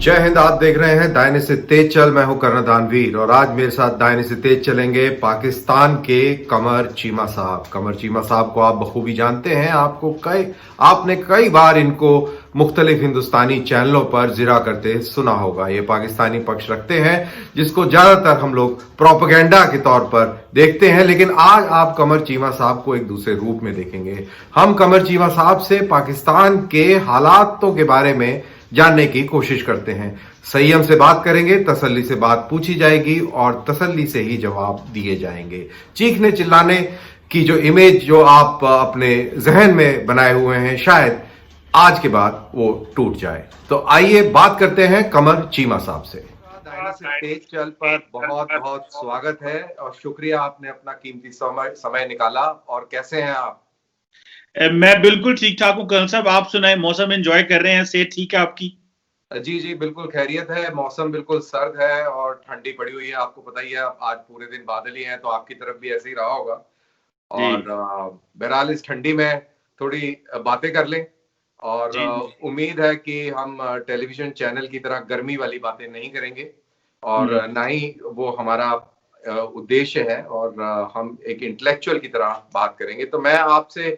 जय हिंद। आप देख रहे हैं दायने से तेज चल। मैं हूं कर्नल दानवीर और आज मेरे साथ दायने से तेज चलेंगे पाकिस्तान के कमर चीमा साहब। कमर चीमा साहब को आप बखूबी जानते हैं। आपने कई बार इनको मुख्तलिफ हिंदुस्तानी चैनलों पर जिरा करते सुना होगा। ये पाकिस्तानी पक्ष रखते हैं जिसको ज्यादातर हम लोग प्रोपेगेंडा के तौर पर देखते हैं, लेकिन आज आप कमर चीमा साहब को एक दूसरे रूप में देखेंगे। हम कमर चीमा साहब से पाकिस्तान के हालातों के बारे में जानने की कोशिश करते हैं। संयम से बात करेंगे, तसल्ली से बात पूछी जाएगी और तसल्ली से ही जवाब दिए जाएंगे। चीखने चिल्लाने की जो इमेज जो आप अपने जहन में बनाए हुए हैं, शायद आज के बाद वो टूट जाए। तो आइए बात करते हैं कमर चीमा साहब से। तेज चल पर बहुत बहुत स्वागत है और शुक्रिया, आपने अपना कीमती समय निकाला। और कैसे हैं आप? मैं बिल्कुल ठीक ठाक हूँ कर्नल साहब। आप सुनाए, मौसम एंजॉय कर रहे हैं? सेहत ठीक है आपकी? जी जी बिल्कुल खैरियत है। मौसम बिल्कुल सर्द है और ठंडी पड़ी हुई है। आपको पता ही है, आज पूरे दिन बादल ही हैं, तो आपकी तरफ भी ऐसे ही रहा होगा। और बहरहाल इस ठंडी में थोड़ी बातें कर लें और उम्मीद है कि हम टेलीविजन चैनल की तरह गर्मी वाली बातें नहीं करेंगे और ना ही वो हमारा उद्देश्य है, और हम एक इंटेलेक्चुअल की तरह बात करेंगे। तो मैं आपसे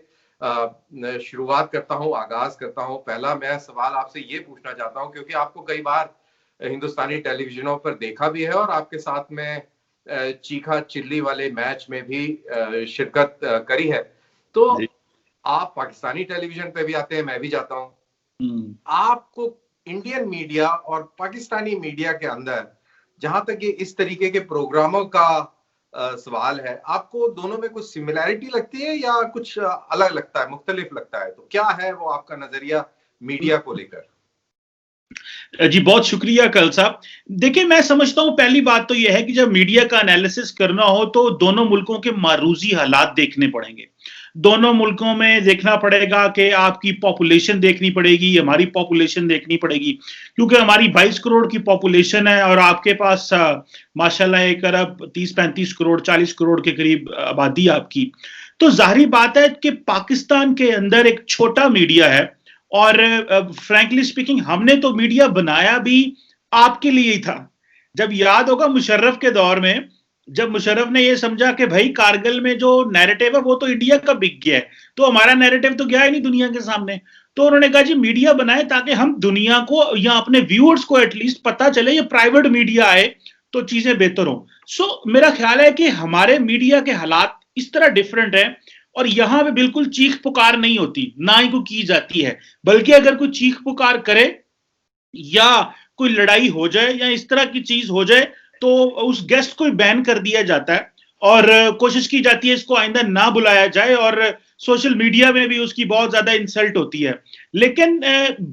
शुरुआत करता हूं, आगाज करता हूं। पहला मैं सवाल आपसे ये पूछना चाहता हूं, क्योंकि आपको कई बार हिंदुस्तानी टेलीविजनों पर देखा भी है और आपके साथ में चीखा चिल्ली वाले मैच में भी शिरकत करी है। तो आप पाकिस्तानी टेलीविजन पे भी आते हैं, मैं भी जाता हूं। आपको इंडियन मीडिया और पाकिस्तानी मीडिया के अंदर, जहां तक ये इस तरीके के प्रोग्रामों का सवाल है, आपको दोनों में कुछ सिमिलैरिटी लगती है या कुछ अलग लगता है, मुख्तलिफ लगता है? तो क्या है वो आपका नजरिया मीडिया को लेकर? जी बहुत शुक्रिया कर्नल साहब। देखिए, मैं समझता हूं पहली बात तो यह है कि जब मीडिया का एनालिसिस करना हो तो दोनों मुल्कों के मारूजी हालात देखने पड़ेंगे। दोनों मुल्कों में देखना पड़ेगा कि आपकी पॉपुलेशन देखनी पड़ेगी, हमारी पॉपुलेशन देखनी पड़ेगी, क्योंकि हमारी 22 करोड़ की पॉपुलेशन है और आपके पास माशाल्लाह 1 अरब 30-35 करोड़ 40 करोड़ के करीब आबादी आपकी। तो जाहिर बात है कि पाकिस्तान के अंदर एक छोटा मीडिया है और फ्रैंकली स्पीकिंग हमने तो मीडिया बनाया भी आपके लिए ही था। जब याद होगा मुशर्रफ के दौर में, जब मुशर्रफ ने यह समझा कि भाई कारगिल में जो नैरेटिव है वो तो इंडिया का बिक गया है, तो हमारा नैरेटिव तो गया ही नहीं दुनिया के सामने। तो उन्होंने कहा जी मीडिया बनाए ताकि हम दुनिया को या अपने व्यूअर्स को एटलीस्ट पता चले, ये प्राइवेट मीडिया आए तो चीजें बेहतर हो। सो मेरा ख्याल है कि हमारे मीडिया के हालात इस तरह डिफरेंट है और यहां पे बिल्कुल चीख पुकार नहीं होती, ना ही कोई की जाती है। बल्कि अगर कोई चीख पुकार करे या कोई लड़ाई हो जाए या इस तरह की चीज हो जाए तो उस गेस्ट को बैन कर दिया जाता है और कोशिश की जाती है इसको आइंदा ना बुलाया जाए और सोशल मीडिया में भी उसकी बहुत ज्यादा इंसल्ट होती है। लेकिन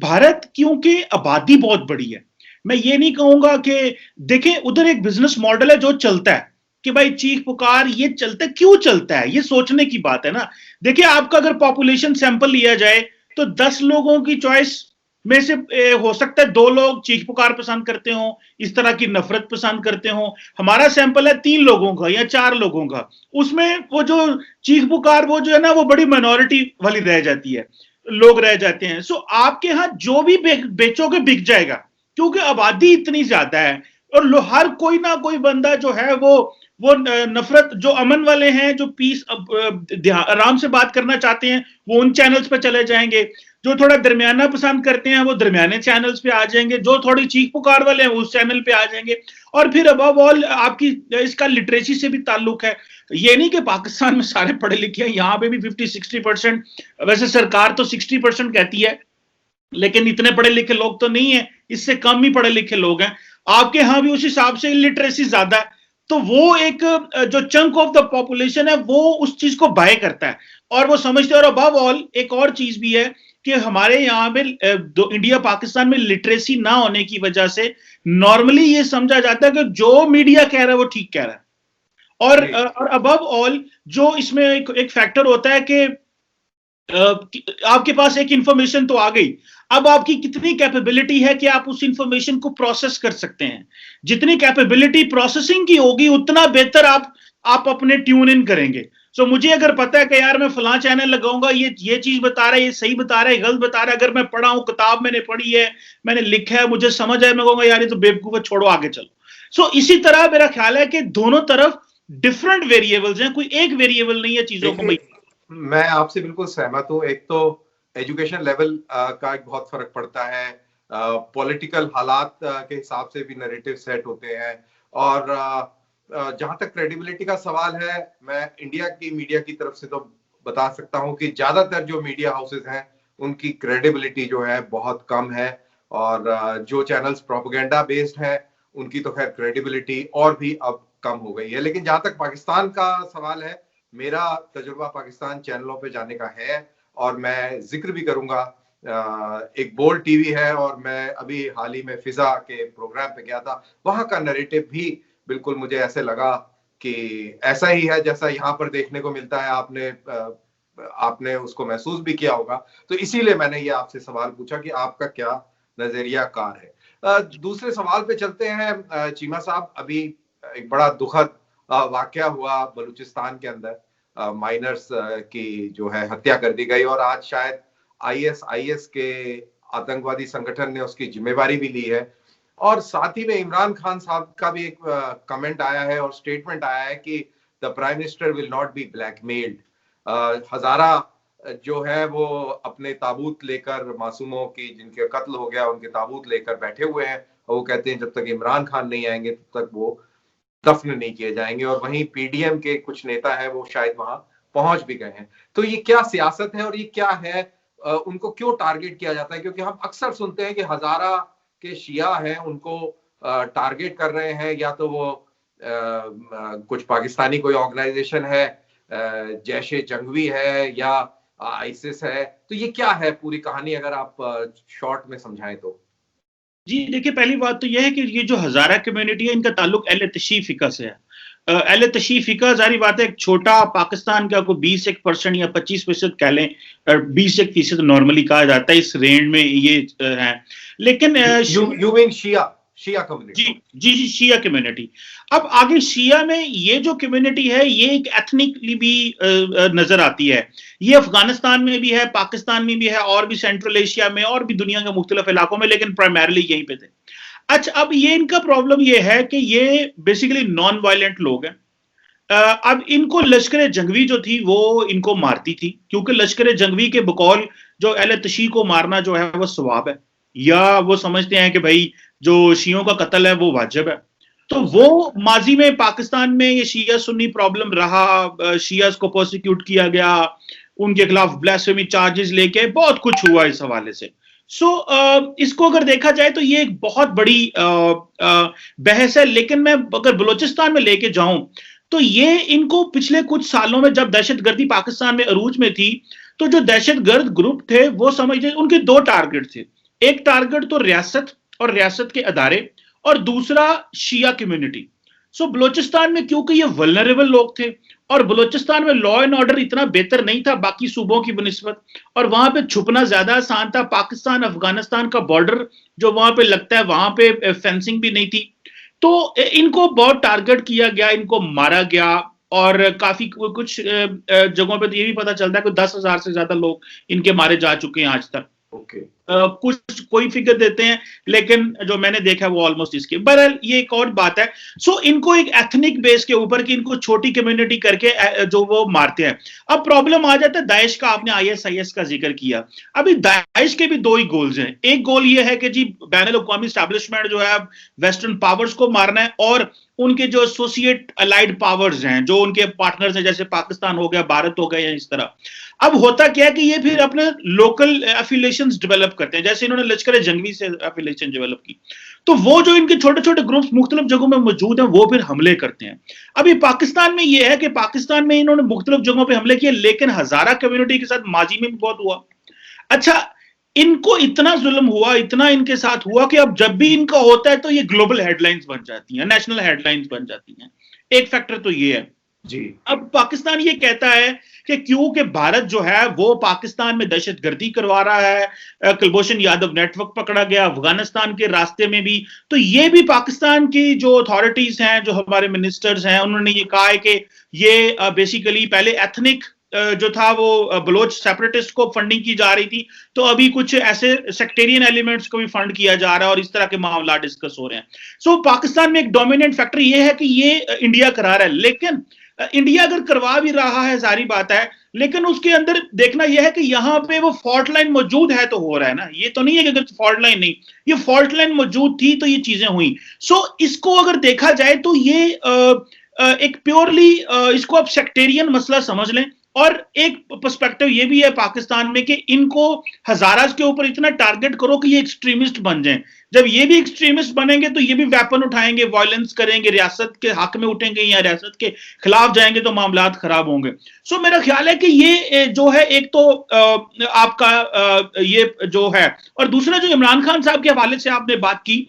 भारत क्योंकि आबादी बहुत बड़ी है, मैं ये नहीं कहूंगा कि देखें उधर एक बिजनेस मॉडल है जो चलता है कि भाई चीख पुकार ये चलता है। क्यों चलता है ये सोचने की बात है ना। देखिए, आपका अगर पॉपुलेशन सैंपल लिया जाए तो 10 लोगों की चॉइस में से हो सकता है 2 लोग चीख पुकार पसंद करते हो, इस तरह की नफरत पसंद करते हो। हमारा सैंपल है 3 लोगों का या 4 लोगों का, उसमें वो जो चीख पुकार वो जो है ना वो बड़ी माइनॉरिटी वाली रह जाती है, लोग रह जाते हैं। सो आपके यहां जो भी बेचोगे बिक जाएगा, क्योंकि आबादी इतनी ज्यादा है और हर कोई ना कोई बंदा जो है वो नफरत, जो अमन वाले हैं, जो पीस आराम से बात करना चाहते हैं, वो उन चैनल्स पे चले जाएंगे। जो थोड़ा दरमियाना पसंद करते हैं वो दरमियाने चैनल्स पे आ जाएंगे। जो थोड़ी चीख पुकार वाले हैं उस चैनल पे आ जाएंगे। और फिर अबव ऑल आपकी इसका लिटरेसी से भी ताल्लुक है। ये नहीं कि पाकिस्तान में सारे पढ़े लिखे हैं, यहाँ पे भी 50-60%, वैसे सरकार तो 60% कहती है, लेकिन इतने पढ़े लिखे लोग तो नहीं है, इससे कम ही पढ़े लिखे लोग हैं। आपके यहां भी उस हिसाब से लिटरेसी ज्यादा है, तो वो एक जो चंक ऑफ द पॉपुलेशन है वो उस चीज को बाय करता है और वो समझते हैं। और अबव ऑल एक और चीज भी है कि हमारे यहाँ में इंडिया पाकिस्तान में लिटरेसी ना होने की वजह से नॉर्मली ये समझा जाता है कि जो मीडिया कह रहा है वो ठीक कह रहा है। और अबव ऑल जो इसमें एक फैक्टर होता है कि आपके पास एक इंफॉर्मेशन तो आ गई, अब आपकी कितनी कैपेबिलिटी है कि आप उस इंफॉर्मेशन को प्रोसेस कर सकते हैं। जितनी कैपेबिलिटी प्रोसेसिंग की होगी उतना बेहतर आप अपने ट्यून इन करेंगे। सो मुझे अगर पता है कि यार मैं फलां चैनल लगाऊंगा, ये चीज बता रहा है, ये सही बता रहा है, गलत बता रहा है, अगर मैं पढ़ा हूं, किताब मैंने पढ़ी है, मैंने लिखा है, मुझे समझ है, मैं कहूंगा यार ये तो बेवकूफ है, छोड़ो आगे चलो। सो इसी तरह मेरा ख्याल है कि दोनों तरफ डिफरेंट वेरिएबल्स हैं, कोई एक वेरिएबल नहीं है चीजों को। मैं आपसे बिल्कुल सहमत हूं। एक तो एजुकेशन लेवल का एक बहुत फर्क पड़ता है, पॉलिटिकल हालात के हिसाब से भी नैरेटिव सेट होते हैं, और जहां तक क्रेडिबिलिटी का सवाल है, मैं इंडिया की मीडिया की तरफ से तो बता सकता हूं कि ज्यादातर जो मीडिया हाउसेस हैं उनकी क्रेडिबिलिटी जो है बहुत कम है, और जो चैनल्स प्रोपेगेंडा बेस्ड हैं उनकी तो खैर क्रेडिबिलिटी और भी अब कम हो गई है। लेकिन जहां तक पाकिस्तान का सवाल है, मेरा तजुर्बा पाकिस्तान चैनलों पे जाने का है, और मैं जिक्र भी करूंगा, एक बोल्ड टीवी है, और मैं अभी हाल ही में फिजा के प्रोग्राम पे गया था, वहां का नैरेटिव भी बिल्कुल मुझे ऐसे लगा कि ऐसा ही है जैसा यहाँ पर देखने को मिलता है। आपने उसको महसूस भी किया होगा, तो इसीलिए मैंने ये आपसे सवाल पूछा कि आपका क्या नजरिया कार है। दूसरे सवाल पे चलते हैं। चीमा साहब, अभी एक बड़ा दुखद वाकया हुआ बलूचिस्तान के अंदर, माइनर्स की जो है हत्या कर दी गई, और आज शायद आईएस के आतंकवादी संगठन ने उसकी जिम्मेवारी भी ली है। और साथ ही में इमरान खान साहब का भी एक कमेंट आया है और स्टेटमेंट आया है कि the prime minister will not be blackmailed. Hazara जो है वो अपने ताबूत लेकर, मासूमों की जिनके कत्ल हो गया उनके ताबूत लेकर बैठे हुए हैं, और वो कहते हैं जब तक इमरान खान नहीं आएंगे तब तक वो दफन नहीं किए जाएंगे। और वहीं पीडीएम के कुछ नेता हैं वो शायद वहां पहुंच भी गए हैं। तो ये क्या सियासत है और ये क्या है, उनको क्यों टारगेट किया जाता है? क्योंकि हम अक्सर सुनते हैं कि हजारा के शिया हैं उनको टारगेट कर रहे हैं, या तो वो कुछ पाकिस्तानी कोई ऑर्गेनाइजेशन है, जैशे जंगवी है या आईसिस है। तो ये क्या है पूरी कहानी, अगर आप शॉर्ट में समझाएं तो। जी देखिए, पहली बात तो यह है कि ये जो हजारा कम्युनिटी है, इनका ताल्लुक अहले तशरीफ फिका से है। अहले तशरीफ फिका, जारी बात है, एक छोटा पाकिस्तान का कोई 20% या 25% कह लें, 20% नॉर्मली कहा जाता है, इस रेंज में ये है। लेकिन यू मीन शिया कम्युनिटी? जी, शिया कम्युनिटी। अब आगे शिया में ये जो कम्युनिटी है, ये एक एथनिकली भी नजर आती है। ये अफगानिस्तान में भी है, पाकिस्तान में भी है, और भी सेंट्रल एशिया में, और भी दुनिया के मुख्तलिफ इलाकों में, लेकिन प्राइमरली यहीं पे थे। अच्छा, अब ये इनका प्रॉब्लम ये है कि ये बेसिकली नॉन वायलेंट लोग हैं। अब इनको लश्कर जंगवी जो थी वो इनको मारती थी, क्योंकि लश्कर जंगवी के बकौल जो अहले तशी को मारना जो है वो सवाब है, या वो समझते हैं कि भाई जो शियों का कत्ल है वो वाजिब है। तो वो माजी में पाकिस्तान में ये शिया सुन्नी प्रॉब्लम रहा, शियास को प्रोसिक्यूट किया गया, उनके खिलाफ ब्लास्फेमी चार्जेस लेके बहुत कुछ हुआ इस हवाले से। इसको अगर देखा जाए तो ये एक बहुत बड़ी बहस है। लेकिन मैं अगर बलूचिस्तान में लेके जाऊं तो ये इनको पिछले कुछ सालों में, जब दहशतगर्दी पाकिस्तान में अरूज में थी, तो जो दहशतगर्द ग्रुप थे वो समझते, उनके दो टारगेट थे। एक टारगेट तो रियासत और रियासत के अदारे, और दूसरा शिया कम्युनिटी। बलूचिस्तान में क्योंकि ये वल्नरेबल लोग थे, और बलूचिस्तान में लॉ एंड ऑर्डर इतना बेहतर नहीं था बाकी सूबों की बनिस्बत, और वहां पे छुपना ज्यादा आसान था। पाकिस्तान अफगानिस्तान का बॉर्डर जो वहां पे लगता है, वहां पे फेंसिंग भी नहीं थी, तो इनको बहुत टारगेट किया गया, इनको मारा गया। और काफी कुछ जगहों पे तो ये भी पता चलता है कि 10,000 से ज्यादा लोग इनके मारे जा चुके हैं आज तक। कुछ कोई फिगर देते हैं, लेकिन जो मैंने देखा वो ऑलमोस्ट इसके। बहरहाल ये एक और बात है। इनको एक एथनिक बेस के ऊपर कि इनको छोटी कम्युनिटी करके जो वो मारते हैं। अब प्रॉब्लम आ जाता है दाइश का। आपने आईएसआईएस का जिक्र किया। अभी दाइश के भी दो ही गोल्स हैं। एक गोल ये है कि जी बैनुल अक़वामी एस्टैब्लिशमेंट जो है वेस्टर्न पावर्स को मारना है, और उनके जो एसोसिएट अलाइड पावर्स हैं, जो उनके पार्टनर्स हैं, जैसे पाकिस्तान हो गया, भारत हो गया, इस तरह। अब होता क्या है कि ये फिर अपने लोकल एफिलिएशंस डेवलप करते हैं, जैसे इन्होंने लश्कर जंगवी से एफिलिएशन डेवलप की। तो वो जो इनके छोटे छोटे ग्रुप्स मुख्तलिफ जगहों में मौजूद हैं, वो फिर हमले करते हैं। अभी पाकिस्तान में ये है कि पाकिस्तान में इन्होंने मुख्तलिफ जगहों पे हमले किए, लेकिन हजारा कम्युनिटी के साथ माजी में भी बहुत हुआ। अच्छा, इनको इतना जुल्म हुआ, इतना इनके साथ हुआ कि अब जब भी इनका होता है तो ये ग्लोबल हेडलाइंस बन जाती हैं, नेशनल हेडलाइंस बन जाती हैं। एक फैक्टर तो ये है जी। अब पाकिस्तान ये कहता है कि क्योंकि भारत जो है वो पाकिस्तान में दहशतगर्दी करवा रहा है, कुलभूषण यादव नेटवर्क पकड़ा गया अफगानिस्तान के रास्ते में भी। तो ये भी पाकिस्तान की जो अथॉरिटीज हैं, जो हमारे मिनिस्टर्स हैं, उन्होंने ये कहा है कि ये बेसिकली पहले एथनिक जो था वो बलोच सेपरेटिस्ट को फंडिंग की जा रही थी, तो अभी कुछ ऐसे सेक्टेरियन एलिमेंट्स को भी फंड किया जा रहा है और इस तरह के मामला डिस्कस हो रहे हैं। सो पाकिस्तान में एक डोमिनेंट फैक्टर ये है कि ये इंडिया करा रहा है, लेकिन इंडिया अगर करवा भी रहा है सारी बात है, लेकिन उसके अंदर देखना यह है कि यहाँ पे वो फॉल्ट लाइन मौजूद है तो हो रहा है ना। ये तो नहीं है कि अगर फॉल्ट लाइन नहीं, ये फॉल्ट लाइन मौजूद थी तो ये चीजें हुई। सो इसको अगर देखा जाए तो ये एक प्योरली इसको आप सेक्टेरियन मसला समझ लें। और एक पर्सपेक्टिव ये भी है पाकिस्तान में कि इनको हजाराज के ऊपर इतना टारगेट करो कि ये एक्सट्रीमिस्ट बन जाएं। जब ये भी एक्सट्रीमिस्ट बनेंगे तो ये भी वेपन उठाएंगे, वायलेंस करेंगे, रियासत के हक में उठेंगे या रियासत के खिलाफ जाएंगे तो मामलात खराब होंगे। सो मेरा ख्याल है कि ये जो है एक तो आपका ये जो है, और दूसरा जो इमरान खान साहब के हवाले से आपने बात की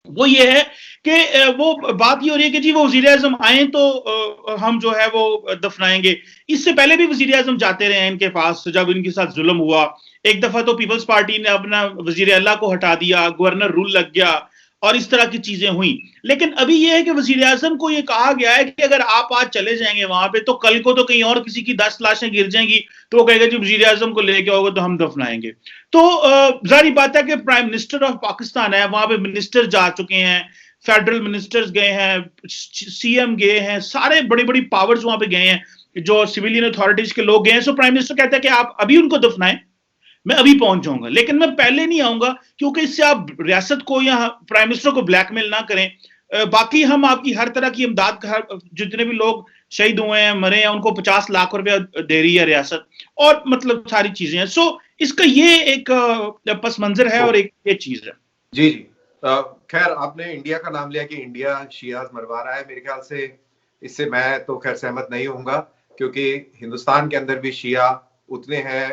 वो ये है कि वो बात ये हो रही है कि जी वो वजीर आजम आए तो हम जो है वो दफनाएंगे। इससे पहले भी वजीर आजम जाते रहे हैं इनके पास जब इनके साथ जुल्म हुआ। एक दफा तो पीपल्स पार्टी ने अपना वजीर अल्लाह को हटा दिया, गवर्नर रूल लग गया और इस तरह की चीजें हुई। लेकिन अभी यह है कि वजीर आजम को यह कहा गया है कि अगर आप आज चले जाएंगे वहां पे तो कल को तो कहीं और किसी की 10 लाशें गिर जाएंगी तो वो कहेगा जी वजीर आजम को लेके आओगे तो हम दफनाएंगे। तो जारी बात है कि प्राइम मिनिस्टर ऑफ पाकिस्तान है, वहां पे मिनिस्टर जा चुके हैं, फेडरल मिनिस्टर्स गए हैं, सीएम गए हैं, सारे बड़ी बड़ी पावर्स वहां पे गए हैं, जो सिविलियन अथॉरिटीज के लोग गए हैं। सो प्राइम मिनिस्टर कहता है कि आप अभी उनको दफनाएं, मैं अभी पहुंच जाऊंगा, लेकिन मैं पहले नहीं आऊंगा क्योंकि इससे आप रियासत को या प्राइम मिनिस्टर को ब्लैकमेल ना करें। बाकी हम आपकी हर तरह की इमदाद, जितने भी लोग शहीद हुए हैं, मरे हैं, उनको 50 लाख रुपया दे रही है रियासत, और मतलब सारी चीजें हैं। सो इसका ये एक पस मंजर है और एक ये चीज है। जी जी। खैर आपने इंडिया का नाम लिया कि इंडिया शियाज मरवा रहा है, मेरे ख्याल से इससे मैं तो खैर सहमत नहीं होऊंगा, क्योंकि हिंदुस्तान के अंदर भी शिया उतने हैं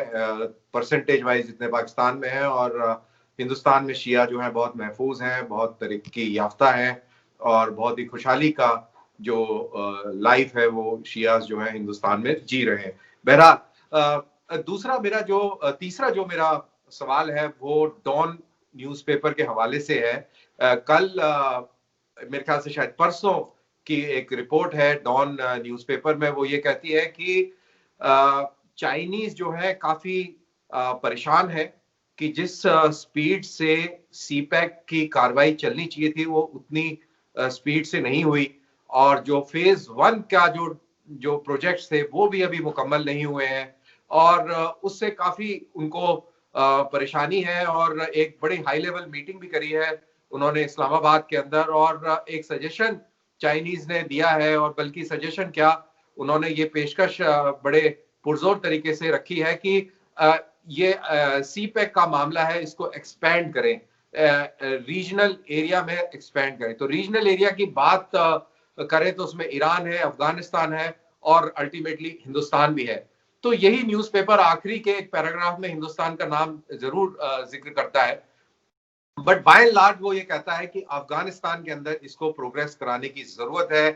परसेंटेज वाइज जितने पाकिस्तान में है, और हिंदुस्तान में शिया जो है बहुत महफूज हैं, बहुत तरक्की याफ्ता हैं, और बहुत ही खुशहाली का जो लाइफ है वो शियाज जो है हिंदुस्तान में जी रहे हैं। बहरहाल दूसरा मेरा जो तीसरा जो मेरा सवाल है वो डॉन न्यूज़पेपर के हवाले से है। कल मेरे ख्याल से शायद परसों की एक रिपोर्ट है डॉन न्यूज़पेपर में, वो ये कहती है कि चाइनीज जो है काफी परेशान है कि जिस स्पीड से सीपैक की कार्रवाई चलनी चाहिए थी वो उतनी स्पीड से नहीं हुई, और जो फेज 1 का जो प्रोजेक्ट्स थे वो भी अभी मुकम्मल नहीं हुए हैं, और उससे काफी उनको परेशानी है। और एक बड़ी हाई लेवल मीटिंग भी करी है उन्होंने इस्लामाबाद के अंदर, और एक सजेशन चाइनीज ने दिया है, और बल्कि सजेशन क्या, उन्होंने ये पेशकश बड़े पुरजोर तरीके से रखी है कि ये सीपैक का मामला है, इसको एक्सपेंड करें, रीजनल एरिया में एक्सपेंड करें। तो रीजनल एरिया की बात करें तो उसमें ईरान है, अफगानिस्तान है, और अल्टीमेटली हिंदुस्तान भी है। तो यही न्यूज़पेपर आखिरी के एक पैराग्राफ में हिंदुस्तान का नाम जरूर जिक्र करता है, बट बाय एंड लार्ज वो ये कहता है कि अफगानिस्तान के अंदर इसको प्रोग्रेस कराने की जरूरत है।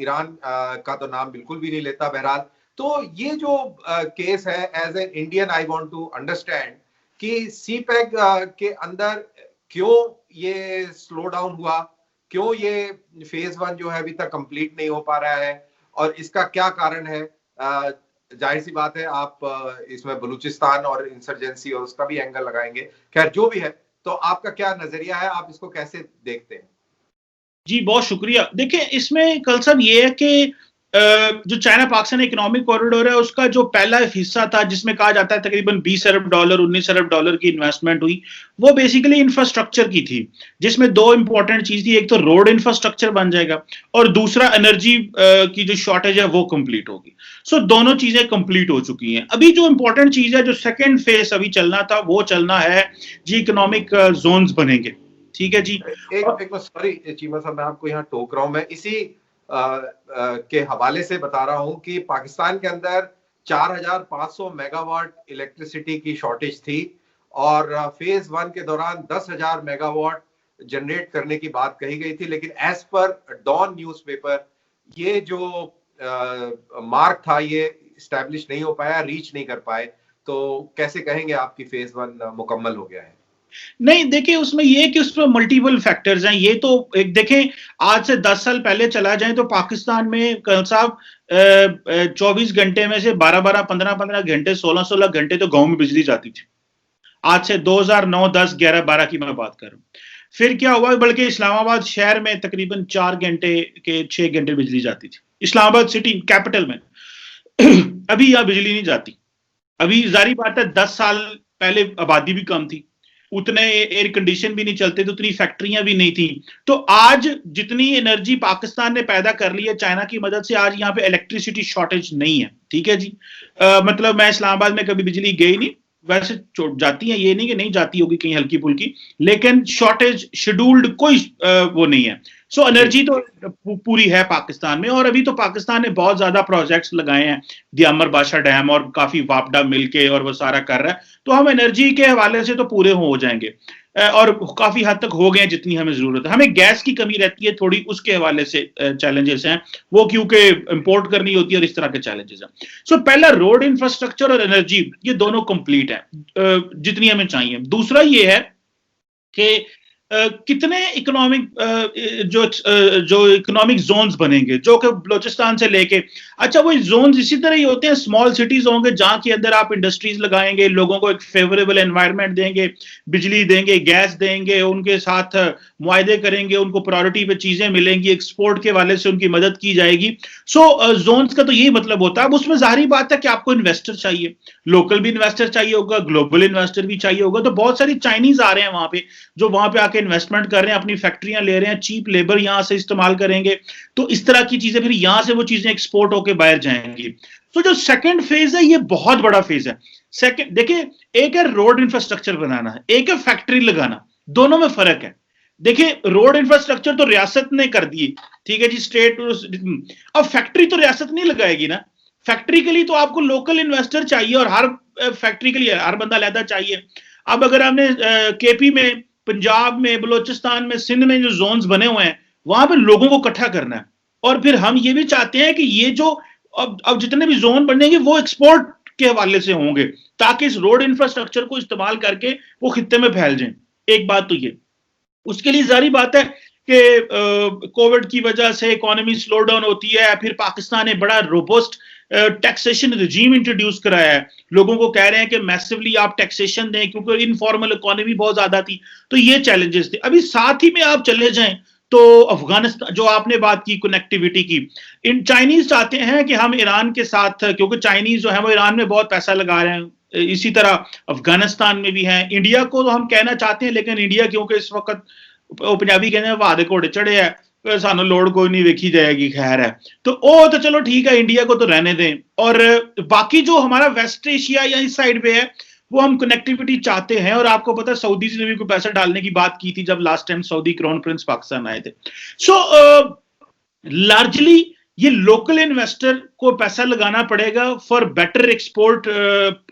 ईरान का तो नाम बिल्कुल भी नहीं लेता। बहरहाल तो ये जो केस है, as an Indian I want to understand कि सीपैक के अंदर क्यों ये स्लो डाउन हुआ, क्यों ये फेज 1 जो है अभी तक कंप्लीट नहीं हो पा रहा है, और इसका क्या कारण है। जाहिर सी बात है आप इसमें बलूचिस्तान और इंसर्जेंसी और उसका भी एंगल लगाएंगे। खैर जो भी है, तो आपका क्या नजरिया है, आप इसको कैसे देखते हैं? जी बहुत शुक्रिया। देखिए इसमें कल साहब ये है कि जो चाइना पाकिस्तान इकोनॉमिक कॉरिडोर है उसका जो पहला हिस्सा था जिसमें कहा जाता है तकरीबन 20 अरब डॉलर 19 अरब डॉलर की इन्वेस्टमेंट हुई, वो बेसिकली इंफ्रास्ट्रक्चर की थी, जिसमें दो इंपॉर्टेंट चीज थी, एक तो रोड इंफ्रास्ट्रक्चर बन जाएगा और दूसरा एनर्जी की जो शॉर्टेज है वो कंप्लीट होगी। सो दोनों चीजें कंप्लीट हो चुकी हैं। अभी जो इंपॉर्टेंट चीज है, जो सेकेंड फेज अभी चलना था, वो चलना है जी इकोनॉमिक जोन्स बनेंगे। ठीक है जी। एक सॉरी चीमा साहब, मैं आपको यहाँ टोक रहा हूँ, मैं इसी के हवाले से बता रहा हूं कि पाकिस्तान के अंदर 4,500 मेगावाट इलेक्ट्रिसिटी की शॉर्टेज थी, और फेज 1 के दौरान 10,000 मेगावाट जनरेट करने की बात कही गई थी। लेकिन एज पर डॉन न्यूज़पेपर ये जो मार्क था ये स्टैब्लिश नहीं हो पाया, रीच नहीं कर पाए, तो कैसे कहेंगे आपकी फेज 1 मुकम्मल हो गया है? नहीं, देखिए उसमें ये कि उसमें मल्टीपल फैक्टर्स हैं। ये तो एक देखें, आज से 10 साल पहले चला जाए तो पाकिस्तान में कल साहब 24 घंटे में से 12-12, 15-15 घंटे, 16-16 घंटे तो गांव में बिजली जाती थी। आज से 2009, 10, 11, 12 की मैं बात कर रहा हूँ। फिर क्या हुआ, बल्कि इस्लामाबाद शहर में तकरीबन 4 घंटे के 6 घंटे बिजली जाती थी, इस्लामाबाद सिटी कैपिटल में। अभी यहां बिजली नहीं जाती। अभी जारी बात है, 10 साल पहले आबादी भी कम थी, उतने एयर कंडीशन भी नहीं चलते, तो उतनी फैक्ट्रियां भी नहीं थी। तो आज जितनी एनर्जी पाकिस्तान ने पैदा कर ली है चाइना की मदद से, आज यहाँ पे इलेक्ट्रिसिटी शॉर्टेज नहीं है। ठीक है जी। मतलब मैं इस्लामाबाद में कभी बिजली गई नहीं, वैसे जाती है, ये नहीं कि नहीं जाती होगी कहीं हल्की फुल्की, लेकिन शॉर्टेज शेड्यूल्ड कोई वो नहीं है। सो एनर्जी तो पूरी है पाकिस्तान में। और अभी तो पाकिस्तान ने बहुत ज्यादा प्रोजेक्ट्स लगाए हैं, दियामर बादशाह डैम और काफी वापडा मिलके, और वो सारा कर रहा है। तो हम एनर्जी के हवाले से तो पूरे हो जाएंगे, और काफी हद तक हो गए जितनी हमें जरूरत है। हमें गैस की कमी रहती है थोड़ी, उसके हवाले से चैलेंजेस हैं वो, क्योंकि इंपोर्ट करनी होती है और इस तरह के चैलेंजेस हैं। सो पहला रोड इंफ्रास्ट्रक्चर और एनर्जी, ये दोनों कंप्लीट है जितनी हमें चाहिए। दूसरा ये है कि कितने इकोनॉमिक जो इकोनॉमिक जोन्स बनेंगे, जो कि बलोचिस्तान से लेके, अच्छा वो जोन्स इसी तरह ही होते हैं, स्मॉल सिटीज होंगे जहां के अंदर आप इंडस्ट्रीज लगाएंगे, लोगों को एक फेवरेबल एनवायरनमेंट देंगे, बिजली देंगे, गैस देंगे, उनके साथ मुआहदे करेंगे, उनको प्रायोरिटी पे चीजें मिलेंगी, एक्सपोर्ट के वाले से उनकी मदद की जाएगी। सो जोन्स का तो यही मतलब होता है। अब उसमें जाहिर बात है कि आपको इन्वेस्टर चाहिए, लोकल भी इन्वेस्टर चाहिए होगा, ग्लोबल इन्वेस्टर भी चाहिए होगा। तो बहुत सारी चाइनीज आ रहे हैं वहां पे, जो वहां पे आके इन्वेस्टमेंट कर रहे हैं, अपनी फैक्ट्रियां ले रहे हैं, चीप लेबर यहां से इस्तेमाल करेंगे। तो इस तरह की चीजें, फिर यहां से वो चीजें एक्सपोर्ट होकर बाहर जाएंगी। तो जो सेकंड फेज है, ये बहुत बड़ा फेज है। सेकंड देखिए, एक है रोड इंफ्रास्ट्रक्चर बनाना, एक है फैक्ट्री लगाना, दोनों में फर्क है। देखिए रोड इंफ्रास्ट्रक्चर तो रियासत ने कर दी, ठीक है जी, स्टेट। अब फैक्ट्री तो रियासत नहीं लगाएगी ना। फैक्ट्री के लिए तो आपको लोकल इन्वेस्टर चाहिए, और हर फैक्ट्री के लिए हर बंदा अलग चाहिए। अब अगर हमने केपी में, पंजाब में, बलोचिस्तान में, सिंध में जो जोन्स बने हुए हैं, वहां पे लोगों को इकट्ठा करना है। और फिर हम ये भी चाहते हैं कि ये जो अब जितने भी जोन बनेंगे वो एक्सपोर्ट के हवाले से होंगे, ताकि इस रोड इंफ्रास्ट्रक्चर को इस्तेमाल करके वो खित्ते में फैल जाए। एक बात तो ये, उसके लिए जारी बात है कि कोविड की वजह से इकोनॉमी स्लो डाउन होती है। फिर पाकिस्तान ने बड़ा रोबस्ट टैक्सेशन रिजीम इंट्रोड्यूस कराया है, लोगों को कह रहे हैं कि मैसिवली आप टैक्सेशन दें, क्योंकि इनफॉर्मल इकोनॉमी बहुत ज्यादा थी। तो ये चैलेंजेस थे। अभी साथ ही में आप चले जाएं तो अफगानिस्तान, जो आपने बात की कनेक्टिविटी की, इन चाइनीज चाहते हैं कि हम ईरान के साथ, क्योंकि चाइनीज जो है वो ईरान में बहुत पैसा लगा रहे हैं, इसी तरह अफगानिस्तान में भी है। इंडिया को तो हम कहना चाहते हैं, लेकिन इंडिया क्योंकि इस वक्त पंजाबी कहते हैं वादे घोड़े चढ़े है, सानू लोड़ कोई नहीं वेखी जाएगी, खैर है। तो वो तो चलो ठीक है, इंडिया को तो रहने दें। और बाकी जो हमारा वेस्ट एशिया या इस साइड पे है, वो हम कनेक्टिविटी चाहते हैं। और आपको पता है सऊदी से भी कोई पैसा डालने की बात की थी जब last time Saudi crown Prince Pakistan आए थे। सो लार्जली ये लोकल इन्वेस्टर को पैसा लगाना पड़ेगा फॉर बेटर एक्सपोर्ट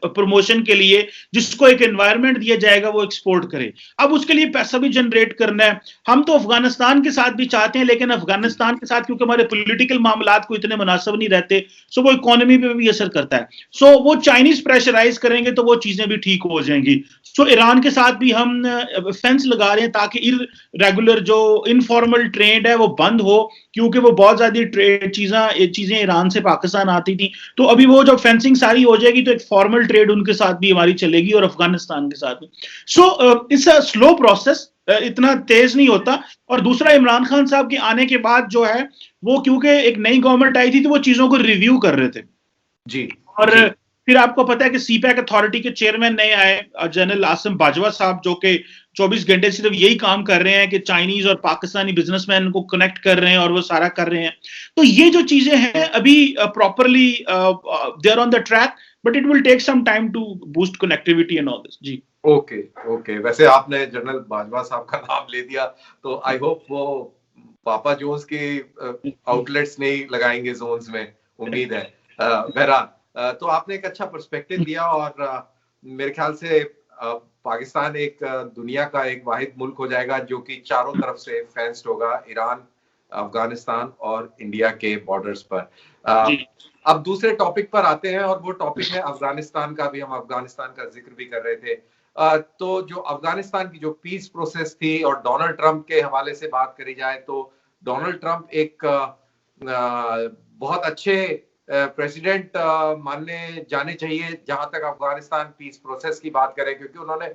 प्रमोशन के लिए, जिसको एक एनवायरनमेंट दिया जाएगा वो एक्सपोर्ट करे। अब उसके लिए पैसा भी जनरेट करना है। हम तो अफगानिस्तान के साथ भी चाहते हैं, लेकिन अफगानिस्तान के साथ क्योंकि हमारे पॉलिटिकल मामलात को इतने मुनासिब नहीं रहते, सो वो इकोनॉमी पे भी असर करता है। सो वो चाइनीज प्रेशराइज करेंगे तो वो चीजें भी ठीक हो जाएंगी। सो ईरान के साथ भी हम फेंस लगा रहे हैं ताकि इरेगुलर जो इनफॉर्मल ट्रेड है वो बंद हो, क्योंकि वो बहुत ज्यादा ट्रेड चीजें ईरान से पाकिस्तान आती थी। तो अभी वो जब फेंसिंग सारी हो जाएगी तो एक फॉर्मल ट्रेड उनके साथ भी हमारी चलेगी, और अफगानिस्तान के साथ भी। So it's a slow process, इतना तेज नहीं होता। और दूसरा, इमरान खान साहब के आने के बाद जो है वो, क्योंकि एक नई गवर्नमेंट आई थी तो वो चीजों को रिव्यू कर रहे थे जी। और जी। फिर आपको पता है कि सीपैक अथॉरिटी के चेयरमैन नए आए, जनरल आसिम बाजवा साहब, जो कि 24 घंटे सिर्फ यही काम कर रहे हैं कि चाइनीज और पाकिस्तानी बिजनेसमैन को कनेक्ट कर रहे हैं और वो सारा कर रहे हैं। तो ये जो चीजें हैं अभी properly they are on the track, but it will take some time to boost connectivity and all this. जी ओके। वैसे आपने जनरल बाजवा साहब का नाम ले दिया, तो आई होप वो पापा जोन्स के आउटलेट्स नहीं लगाएंगे जोन्स में, उम्मीद है। बहरहाल, तो आपने एक अच्छा पर्सपेक्टिव दिया, और मेरे ख्याल से पाकिस्तान एक दुनिया का एक वाहिद मुल्क हो जाएगा जो कि चारों तरफ से फेंस्ड होगा, ईरान, अफगानिस्तान और इंडिया के बॉर्डर्स पर। अब दूसरे टॉपिक पर आते हैं और वो टॉपिक है अफगानिस्तान का भी। हम अफगानिस्तान का जिक्र भी कर रहे थे। तो जो अफगानिस्तान की जो पीस प्रोसेस थी और डोनाल्ड ट्रंप के हवाले से बात करी जाए तो डोनाल्ड ट्रंप एक बहुत अच्छे प्रेसिडेंट मानने जाने चाहिए जहां तक अफगानिस्तान पीस प्रोसेस की बात करें, क्योंकि उन्होंने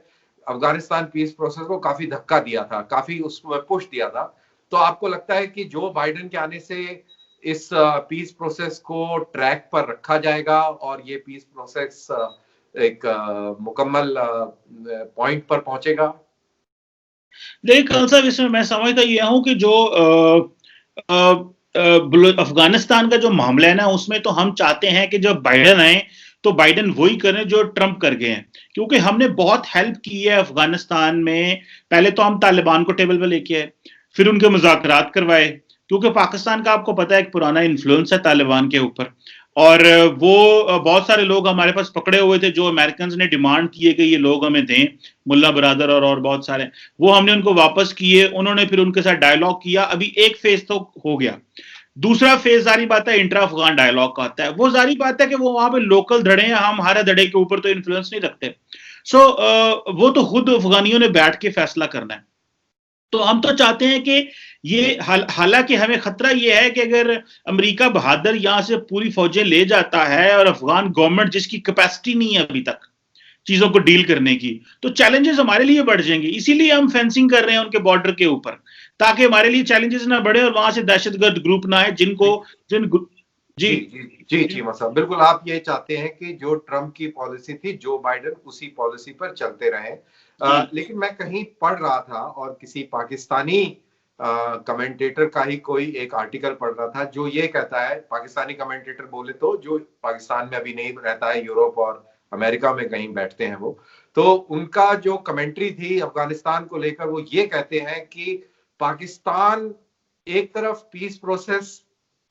अफगानिस्तान पीस प्रोसेस को काफी धक्का दिया था, काफी उसमें पुश दिया था। तो आपको लगता है कि जो बाइडेन के आने से इस पीस प्रोसेस को ट्रैक पर रखा जाएगा और ये पीस प्रोसेस एक मुकम्मल पॉइंट पर पहुंचेगा? देखिए साहब, इसमें मैं समझता यह हूं कि जो अफगानिस्तान का जो मामला है ना, उसमें तो हम चाहते हैं कि जब बाइडेन आए तो बाइडेन वही करें जो ट्रंप कर गए हैं, क्योंकि हमने बहुत हेल्प की है अफगानिस्तान में। पहले तो हम तालिबान को टेबल पे लेके आए, फिर उनके मुज़ाकरात करवाए, क्योंकि पाकिस्तान का आपको पता है एक पुराना इन्फ्लुएंस है तालिबान के ऊपर, और वो बहुत सारे लोग हमारे पास पकड़े हुए थे जो अमेरिकन ने डिमांड किए कि ये लोग हमें दें, मुल्ला बरादर और बहुत सारे, वो हमने उनको वापस किए। उन्होंने फिर उनके साथ डायलॉग किया। अभी एक फेज तो हो गया, दूसरा फेज जारी बात है इंट्रा अफगान डायलॉग का आता है। वो जारी बात है कि वो वहां पे लोकल धड़े हैं, हम हर धड़े के ऊपर तो इन्फ्लुएंस नहीं रखते। सो वो तो खुद अफगानियों ने बैठ के फैसला करना है। तो हम तो चाहते हैं कि ये हालांकि हमें खतरा ये है कि अगर अमेरिका बहादुर यहां से पूरी फौजें ले जाता है और अफगान गवर्नमेंट जिसकी कैपेसिटी नहीं है अभी तक चीजों को डील करने की, तो चैलेंजेस हमारे लिए बढ़ जाएंगे। इसीलिए हम फेंसिंग कर रहे हैं उनके बॉर्डर के ऊपर, ताकि हमारे लिए चैलेंजेस ना बढ़े और वहां से दहशतगर्द ग्रुप ना आए जिनको जी जी जी जी मसद, बिल्कुल आप ये चाहते हैं कि जो ट्रंप की पॉलिसी थी जो बाइडेन उसी पॉलिसी पर चलते रहे। लेकिन मैं कहीं पढ़ रहा था और किसी पाकिस्तानी कमेंटेटर का ही कोई एक आर्टिकल पढ़ रहा था जो ये कहता है, पाकिस्तानी कमेंटेटर बोले तो जो पाकिस्तान में अभी नहीं रहता है, यूरोप और अमेरिका में कहीं बैठते हैं वो, तो उनका जो कमेंट्री थी अफगानिस्तान को लेकर वो ये कहते हैं कि पाकिस्तान एक तरफ पीस प्रोसेस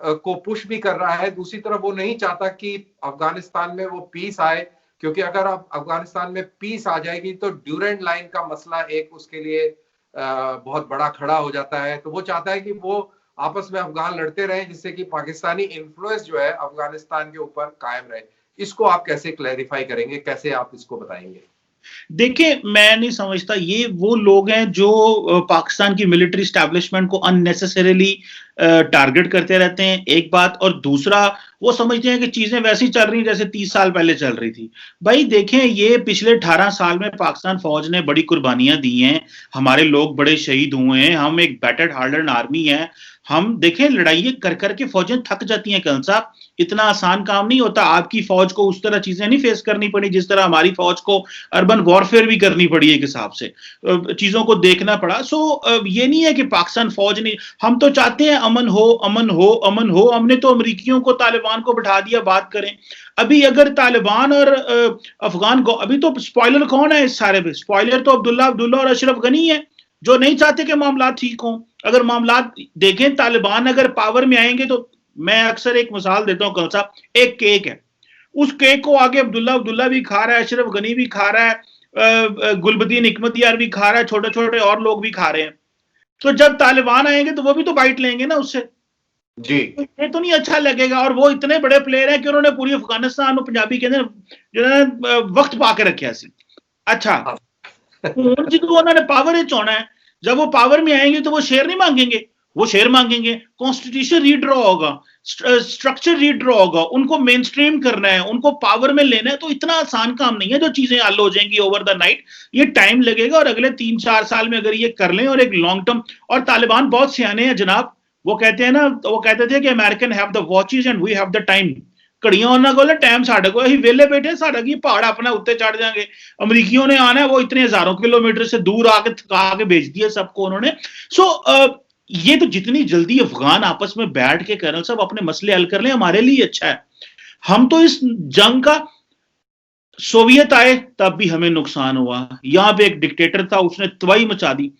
को पुश भी कर रहा है, दूसरी तरफ वो नहीं चाहता कि अफगानिस्तान में वो पीस आए, क्योंकि अगर आप अफगानिस्तान में पीस आ जाएगी तो ड्यूरेंट लाइन का मसला एक उसके लिए बहुत बड़ा खड़ा हो जाता है। तो वो चाहता है कि वो आपस में अफगान लड़ते रहे जिससे कि पाकिस्तानी इन्फ्लुएंस जो है अफगानिस्तान के ऊपर कायम रहे। इसको आप कैसे क्लैरिफाई करेंगे, कैसे आप इसको बताएंगे? देखिए, मैं नहीं समझता ये वो लोग हैं जो पाकिस्तान की मिलिट्री एस्टैब्लिशमेंट को अननेसेसरीली टारगेट करते रहते हैं, एक बात। और दूसरा, वो समझते हैं कि चीजें वैसी चल रही जैसे 30 साल पहले चल रही थी। भाई देखें, ये पिछले 18 साल में पाकिस्तान फौज ने बड़ी कुर्बानियां दी हैं, हमारे लोग बड़े शहीद हुए हैं, हम एक बैटर्ड हार्डन आर्मी है। हम देखें, लड़ाई कर करके फौजें थक जाती हैं कल साहब, इतना आसान काम नहीं होता। आपकी फौज को उस तरह चीजें नहीं फेस करनी पड़ी जिस तरह हमारी फौज को अर्बन वॉरफेयर भी करनी पड़ी, एक हिसाब से चीजों को देखना पड़ा। सो ये नहीं है कि पाकिस्तान फौज नहीं, हम तो चाहते हैं अमन हो, अमन हो, अमन हो। हमने तो अमरीकियों को, तालिबान को बिठा दिया, बात करें। अभी अगर तालिबान और अफगान को, अभी तो स्पॉइलर कौन है इस सारे में? स्पॉइलर तो अब्दुल्ला और अशरफ गनी है, जो नहीं चाहते कि मामला ठीक हों। अगर मामला देखें, तालिबान अगर पावर में आएंगे तो, मैं अक्सर एक मिसाल देता हूं कल साहब, एक केक है, उस केक को आगे अब्दुल्ला भी खा रहा है, अशरफ गनी भी खा रहा है, गुलबदीन हिकमतयार भी खा रहा है, छोटे छोटे और लोग भी खा रहे हैं। तो जब तालिबान आएंगे तो वो भी तो बाइट लेंगे ना उससे जी। ये तो नहीं अच्छा लगेगा। और वो इतने बड़े प्लेयर हैं कि उन्होंने पूरी अफगानिस्तान और पंजाबी के अंदर जो है वक्त पाके रखे सी। अच्छा, जिनको उन्होंने पावर होना है, जब वो पावर में आएंगे तो वो शेयर नहीं मांगेंगे, वो शेयर मांगेंगे। कॉन्स्टिट्यूशन रीड्रॉ होगा, स्ट्रक्चर रीड्रॉ होगा, उनको मेन स्ट्रीम करना है, उनको पावर में लेना है। तो इतना आसान काम नहीं है जो चीजें हल हो जाएंगी ओवर द नाइट, ये टाइम लगेगा। और अगले 3-4 साल में अगर ये कर लें और एक लॉन्ग टर्म, और तालिबान बहुत सियाने हैं जनाब, वो कहते हैं ना, वो कहते थे कि American have the watches and we have the time. घड़ियां उन्होंने को टाइम साढ़े को, अं वेले बैठे, साढ़ा की पहाड़ अपना उत्ते चढ़ जाएंगे। अमरीकियों ने आना है, वो इतने हजारों किलोमीटर से दूर आके थका के भेज दिया सबको उन्होंने। सो ये तो जितनी जल्दी अफगान आपस में बैठ के कर्नल साहब अपने मसले हल कर लें, हमारे लिए अच्छा है। हम तो इस जंग का, सोवियत आए तब भी हमें नुकसान हुआ, यहां पे एक डिक्टेटर था, उसने तबाही मचा दी,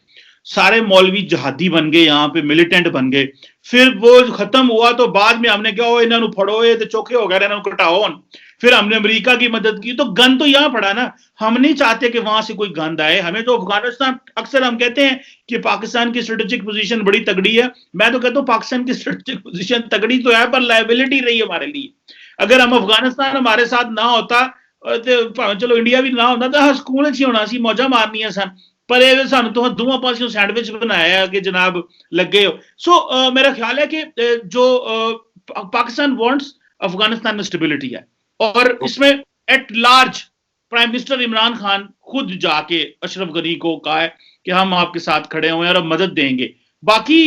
सारे मौलवी जहादी बन गए, यहाँ पे मिलिटेंट बन गए। फिर वो खत्म हुआ तो बाद में हमने क्या, इन्होंने फड़ो, ये तो चौखे हो गए, इन्होंने कटाओ। फिर हमने अमेरिका की मदद की, तो गन तो यहां पड़ा ना। हम नहीं चाहते कि वहां से कोई गंद आए। हमें तो अफगानिस्तान, अक्सर हम कहते हैं कि पाकिस्तान की स्ट्रेटेजिक पोजीशन बड़ी तगड़ी है, मैं तो कहता हूं पाकिस्तान की स्ट्रेटेजिक पोजीशन तगड़ी तो है पर लायबिलिटी रही हमारे लिए। अगर हम अफगानिस्तान हमारे साथ ना होता तो चलो इंडिया भी ना होता तो स्कूल ही होना सी, मौजा मारनियां सन, पर ये सानू तो दोवां पासियों सैंडविच बनाया है कि जनाब लगे हो। सो मेरा ख्याल है कि जो पाकिस्तान वांट्स अफगानिस्तान में स्टेबिलिटी है, और इसमें at large prime minister Imran Khan खुद जाके अशरफ गनी को कहा है कि हम आपके साथ खड़े हुए हैं और मदद देंगे, बाकी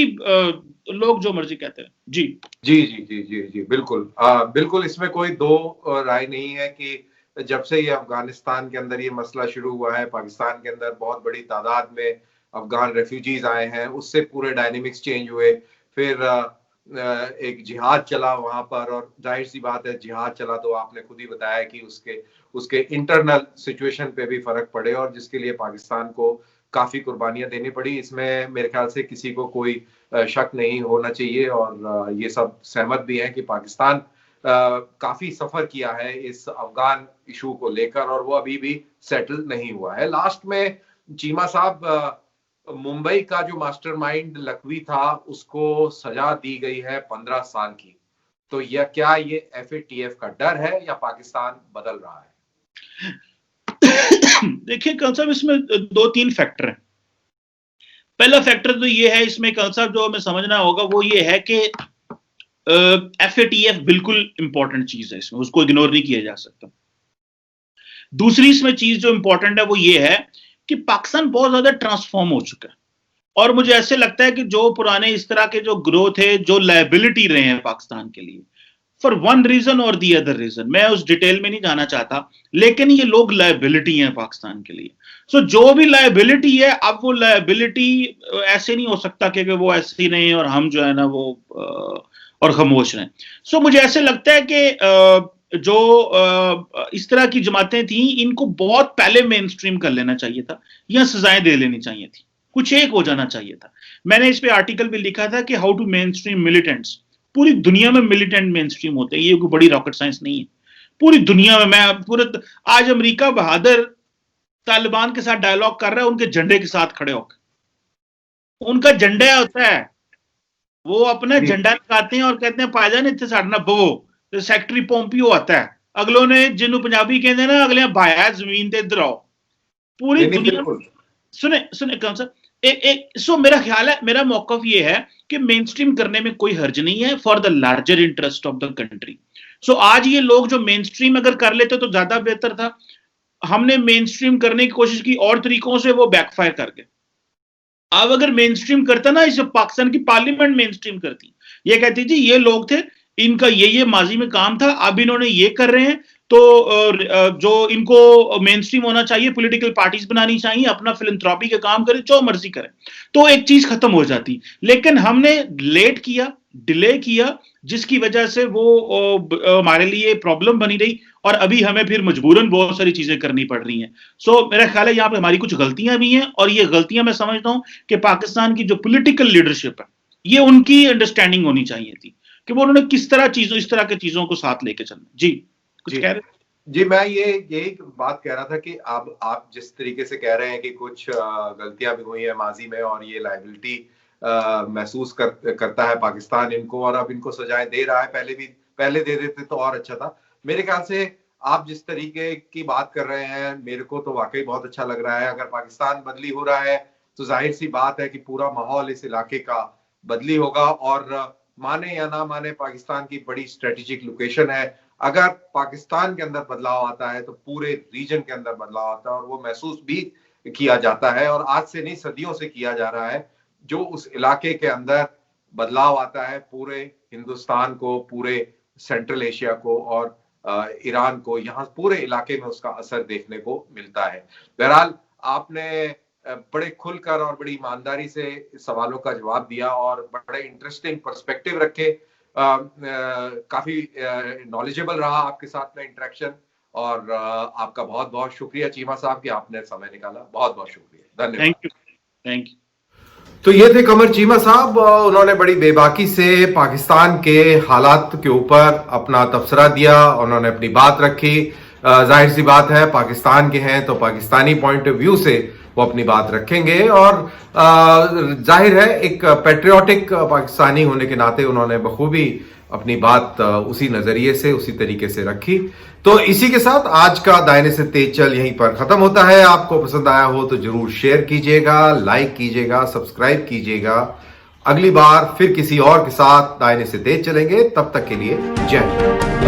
लोग जो मर्जी कहते हैं। जी जी जी जी जी जी बिल्कुल बिल्कुल, इसमें कोई दो राय नहीं है कि जब से ये अफगानिस्तान के अंदर ये मसला शुरू हुआ है, पाकिस्तान के अंदर बहुत बड़ी तादाद में अफगान रेफ्यूजीज आए हैं, उससे पूरे डायनेमिक्स चेंज हुए। फिर एक जिहाद चला वहां पर, और जाहिर सी बात है जिहाद चला तो आपने खुद ही बताया कि उसके इंटरनल सिचुएशन पे भी फर्क पड़े, और जिसके लिए पाकिस्तान को काफी कुर्बानियां देनी पड़ी। इसमें मेरे ख्याल से किसी को कोई शक नहीं होना चाहिए, और ये सब सहमत भी हैं कि पाकिस्तान काफी सफर किया है इस अफगान इशू को लेकर, और वो अभी भी सेटल नहीं हुआ है। लास्ट में चीमा साहब, मुंबई का जो मास्टरमाइंड लखवी था उसको सजा दी गई है 15 साल की, तो यह क्या ये FATF का डर है या पाकिस्तान बदल रहा है? देखिए कौन साहब, इसमें 2-3 फैक्टर हैं। पहला फैक्टर तो ये है इसमें कौन साहब जो हमें समझना होगा वो ये है कि FATF बिल्कुल इंपॉर्टेंट चीज है, इसमें उसको इग्नोर नहीं किया जा सकता। दूसरी इसमें चीज जो इंपॉर्टेंट है वो ये है कि पाकिस्तान बहुत ज्यादा ट्रांसफॉर्म हो चुका है, और मुझे ऐसे लगता है कि जो पुराने इस तरह के जो ग्रोथ है, जो लायबिलिटी रहे हैं पाकिस्तान के लिए फॉर वन रीजन और दी अदर रीजन, मैं उस डिटेल में नहीं जाना चाहता, लेकिन ये लोग लायबिलिटी हैं पाकिस्तान के लिए। सो जो भी लायबिलिटी है, अब वो लायबिलिटी ऐसे नहीं हो सकता कि वो ऐसे ही नहीं और हम जो है ना वो और खामोश रहें। सो मुझे ऐसे लगता है कि जो इस तरह की जमातें थी इनको बहुत पहले मेन स्ट्रीम कर लेना चाहिए था, या सजाएं दे लेनी चाहिए थी, कुछ एक हो जाना चाहिए था। मैंने इस पे आर्टिकल भी लिखा था कि how to mainstream militants. पूरी दुनिया में मिलिटेंट मेन स्ट्रीम होते हैं, ये कोई बड़ी रॉकेट साइंस नहीं है। पूरी दुनिया में, मैं पूरे आज अमेरिका बहादुर तालिबान के साथ डायलॉग कर रहा है उनके झंडे के साथ खड़े होकर, उनका झंडा होता है, वो अपना झंडा लगाते हैं और कहते हैं पायजान इतने साड़ना बवो, तो सेक्रेटरी पोम्पियो आता है, अगलों ने जिन्हों पंजाबी कहते हैं ना, अगले भाया जमीन ते इधर आओ। पूरी दुनिया सुने कौन सा सो मेरा ख्याल है, मेरा मौकफ ये है कि मेन स्ट्रीम करने में कोई हर्ज नहीं है for the larger interest of the country. So आज ये लोग जो मेन स्ट्रीम अगर कर लेते तो ज्यादा बेहतर था। हमने मेन स्ट्रीम करने की कोशिश की और तरीकों से, वो बैकफायर कर गए। अब अगर मेन स्ट्रीम करता ना, इसे पाकिस्तान की पार्लियामेंट मेन स्ट्रीम करती, ये कहती थी ये लोग थे, इनका ये माजी में काम था, अब इन्होंने ये कर रहे हैं, तो जो इनको मेन स्ट्रीम होना चाहिए, पॉलिटिकल पार्टीज बनानी चाहिए, अपना फिलैंथ्रोपी का काम करें, जो मर्जी करें, तो एक चीज खत्म हो जाती। लेकिन हमने लेट किया, डिले किया, जिसकी वजह से वो हमारे लिए प्रॉब्लम बनी रही, और अभी हमें फिर मजबूरन बहुत सारी चीजें करनी पड़ रही हैं। सो मेरा ख्याल है यहाँ पे हमारी कुछ गलतियां भी हैं, और ये गलतियां मैं समझता हूं कि पाकिस्तान की जो पॉलिटिकल लीडरशिप है, ये उनकी अंडरस्टैंडिंग होनी चाहिए थी कि वो उन्होंने किस तरह चीजों, इस तरह के चीजों को साथ लेके चलना। जी कुछ कह रहे? जी मैं यही बात कह रहा था कि अब आप जिस तरीके से कह रहे हैं कि कुछ गलतियां भी हुई है माजी में, और ये लायबिलिटी महसूस करता है पाकिस्तान इनको, और अब इनको सजाएं दे रहा है, पहले दे देते तो और अच्छा था। मेरे ख्याल से आप जिस तरीके की बात कर रहे हैं, मेरे को तो वाकई बहुत अच्छा लग रहा है। अगर पाकिस्तान बदली हो रहा है तो जाहिर सी बात है कि पूरा माहौल इस इलाके का बदली होगा, और माने या ना माने पाकिस्तान की बड़ी स्ट्रेटेजिक लोकेशन है। अगर पाकिस्तान के अंदर बदलाव आता है तो पूरे रीजन के अंदर बदलाव आता है, और वो महसूस भी किया जाता है, और आज से नहीं सदियों से किया जा रहा है। जो उस इलाके के अंदर बदलाव आता है, पूरे हिंदुस्तान को, पूरे सेंट्रल एशिया को और ईरान को, यहाँ पूरे इलाके में उसका असर देखने को मिलता है। बहरहाल आपने बड़े खुलकर और बड़ी ईमानदारी से सवालों का जवाब दिया, और बड़े इंटरेस्टिंग पर्सपेक्टिव रखे, काफी नॉलेजेबल रहा आपके साथ में इंटरेक्शन, और आपका बहुत बहुत शुक्रिया चीमा साहब कि आपने समय निकाला। बहुत बहुत शुक्रिया, धन्यवाद। Thank you. तो ये थे कमर चीमा साहब, उन्होंने बड़ी बेबाकी से पाकिस्तान के हालात के ऊपर अपना तबसरा दिया, उन्होंने अपनी बात रखी। जाहिर सी बात है पाकिस्तान के हैं तो पाकिस्तानी पॉइंट ऑफ व्यू से वो अपनी बात रखेंगे, और जाहिर है एक पैट्रियोटिक पाकिस्तानी होने के नाते उन्होंने बखूबी अपनी बात उसी नजरिए से, उसी तरीके से रखी। तो इसी के साथ आज का दायने से तेज चल यहीं पर खत्म होता है। आपको पसंद आया हो तो जरूर शेयर कीजिएगा, लाइक कीजिएगा, सब्सक्राइब कीजिएगा। अगली बार फिर किसी और के साथ दायने से तेज चलेंगे। तब तक के लिए जय हिंद।